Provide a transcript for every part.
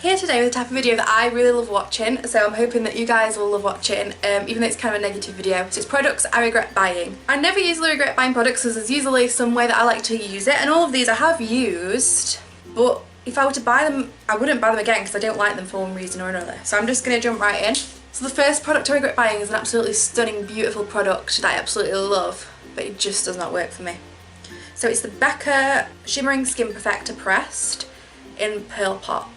Here today with the type of video that I really love watching, so I'm hoping that you guys will love watching, even though it's kind of a negative video. So it's products I regret buying. I never usually regret buying products because there's usually some way that I like to use it, and all of these I have used, but if I were to buy them, I wouldn't buy them again because I don't like them for one reason or another. So I'm just going to jump right in. So the first product I regret buying is an absolutely stunning, beautiful product that I absolutely love, but it just does not work for me. So it's the Becca Shimmering Skin Perfector Pressed in Pearl Pop.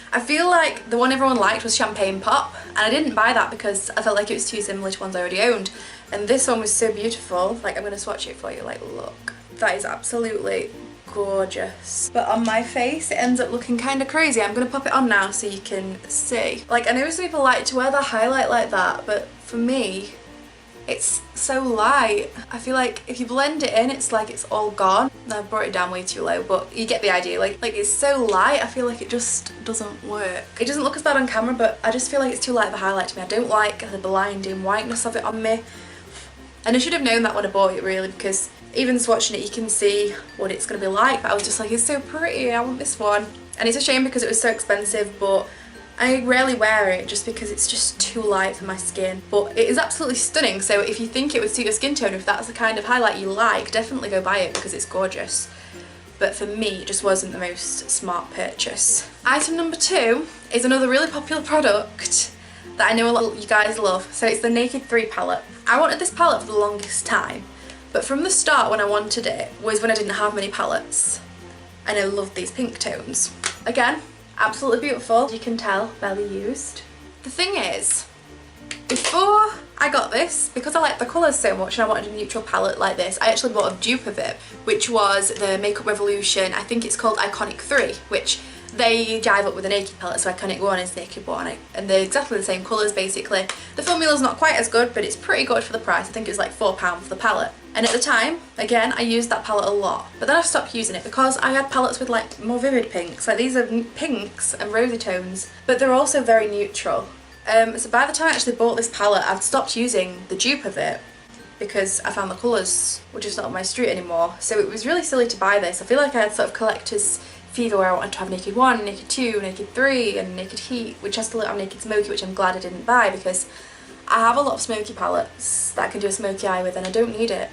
I feel like the one everyone liked was Champagne Pop, and I didn't buy that because I felt like it was too similar to ones I already owned. And this one was so beautiful. Like, I'm going to swatch it for you. Like, look. That is absolutely gorgeous. But on my face, it ends up looking kind of crazy. I'm going to pop it on now so you can see. Like, I know some people like to wear the highlight like that, but for me, it's so light. I feel like if you blend it in, it's like it's all gone. I've brought it down way too low, but you get the idea. Like it's so light, I feel like it just doesn't work. It doesn't look as bad on camera, but I just feel like it's too light of a highlight to me. I don't like the blinding whiteness of it on me. And I should have known that when I bought it, really, because even swatching it, you can see what it's going to be like. But I was just like, it's so pretty, I want this one. And it's a shame because it was so expensive, but I rarely wear it just because it's just too light for my skin. But it is absolutely stunning, so if you think it would suit your skin tone, if that's the kind of highlight you like, definitely go buy it because it's gorgeous. But for me, it just wasn't the most smart purchase. Item number 2 is another really popular product that I know a lot of you guys love. So it's the Naked 3 palette. I wanted this palette for the longest time, but from the start when I wanted it was when I didn't have many palettes. And I loved these pink tones. Again, absolutely beautiful, as you can tell, barely used. The thing is, before I got this, because I like the colours so much and I wanted a neutral palette like this, I actually bought a dupe of it, which was the Makeup Revolution, I think it's called Iconic 3, which they jive up with the Naked palette, so Iconic 1 is Naked 1, and they're exactly the same colours basically. The formula's not quite as good, but it's pretty good for the price. I think it was like £4 for the palette. And at the time, again, I used that palette a lot, but then I stopped using it because I had palettes with like more vivid pinks. Like, these are pinks and rosy tones, but they're also very neutral. So by the time I actually bought this palette, I'd stopped using the dupe of it because I found the colours were just not on my street anymore. So it was really silly to buy this. I feel like I had sort of collector's fever where I wanted to have Naked 1, Naked 2, Naked 3 and Naked Heat, which I still have Naked Smoky, which I'm glad I didn't buy because I have a lot of smoky palettes that I can do a smoky eye with and I don't need it.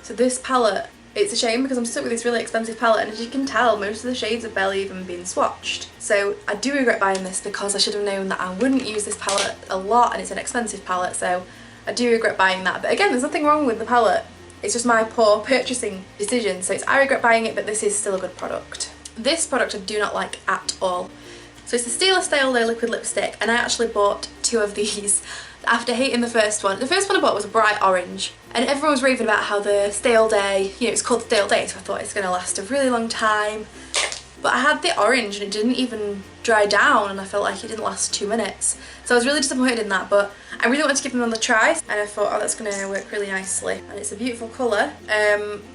So this palette, it's a shame because I'm stuck with this really expensive palette, and as you can tell, most of the shades have barely even been swatched. So I do regret buying this because I should have known that I wouldn't use this palette a lot, and it's an expensive palette, so I do regret buying that. But again, there's nothing wrong with the palette. It's just my poor purchasing decision. So I regret buying it, but this is still a good product. This product I do not like at all. So it's the Stila Stale Day Liquid Lipstick, and I actually bought 2 of these after hating the first one. The first one I bought was a bright orange, and everyone was raving about how the Stale Day, you know, it's called Stale Day, so I thought it's going to last a really long time. But I had the orange and it didn't even dry down, and I felt like it didn't last 2 minutes. So I was really disappointed in that, but I really wanted to give them another try, and I thought, oh, that's going to work really nicely. And it's a beautiful colour,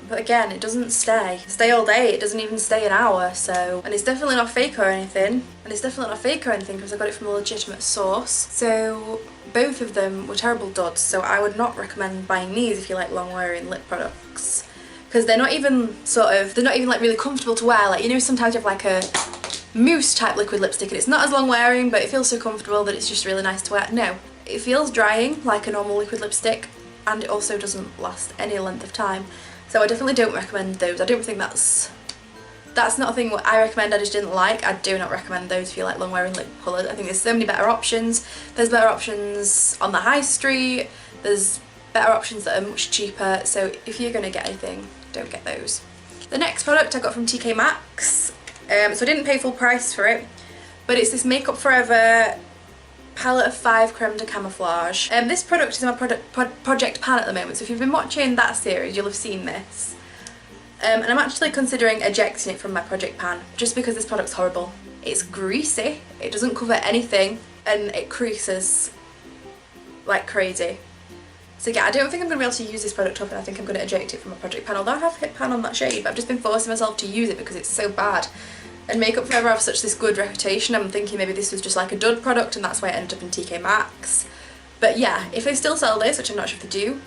but again, it doesn't stay. Stale Day, it doesn't even stay an hour, so... And it's definitely not fake or anything. Because I got it from a legitimate source. So both of them were terrible duds, so I would not recommend buying these if you like long wearing lip products. Because they're not even like really comfortable to wear. Like, you know, sometimes you have like a mousse type liquid lipstick and it's not as long wearing, but it feels so comfortable that it's just really nice to wear. No, it feels drying like a normal liquid lipstick, and it also doesn't last any length of time. So I definitely don't recommend those. I don't think that's not a thing what I recommend. I just didn't like. I do not recommend those if you like long wearing lip colours. I think there's so many better options. There's better options on the high street. There's better options that are much cheaper. So if you're going to get anything, don't get those. The next product I got from TK Maxx. So I didn't pay full price for it, but it's this Makeup Forever palette of 5 Creme de Camouflage. This product is in my project pan at the moment, so if you've been watching that series, you'll have seen this. And I'm actually considering ejecting it from my project pan, just because this product's horrible. It's greasy, it doesn't cover anything, and it creases like crazy. So yeah, I don't think I'm going to be able to use this product up, and I think I'm going to eject it from my project pan, although I have hit pan on that shade, but I've just been forcing myself to use it because it's so bad. And Makeup Forever have such this good reputation, I'm thinking maybe this was just like a dud product and that's why it ended up in TK Maxx. But yeah, if they still sell this, which I'm not sure if they do,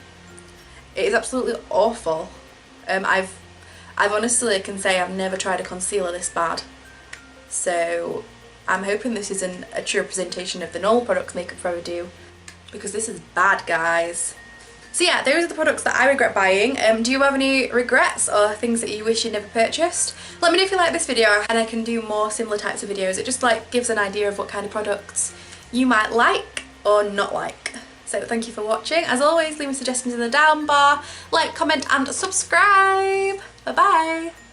it is absolutely awful. I've honestly, I can say I've never tried a concealer this bad. So I'm hoping this isn't a true representation of the normal products Makeup Forever do, because this is bad, guys. So yeah, those are the products that I regret buying. Do you have any regrets or things that you wish you never purchased? Let me know if you like this video and I can do more similar types of videos. It just like gives an idea of what kind of products you might like or not like. So thank you for watching. As always, leave me suggestions in the down bar, like, comment and subscribe. Bye bye.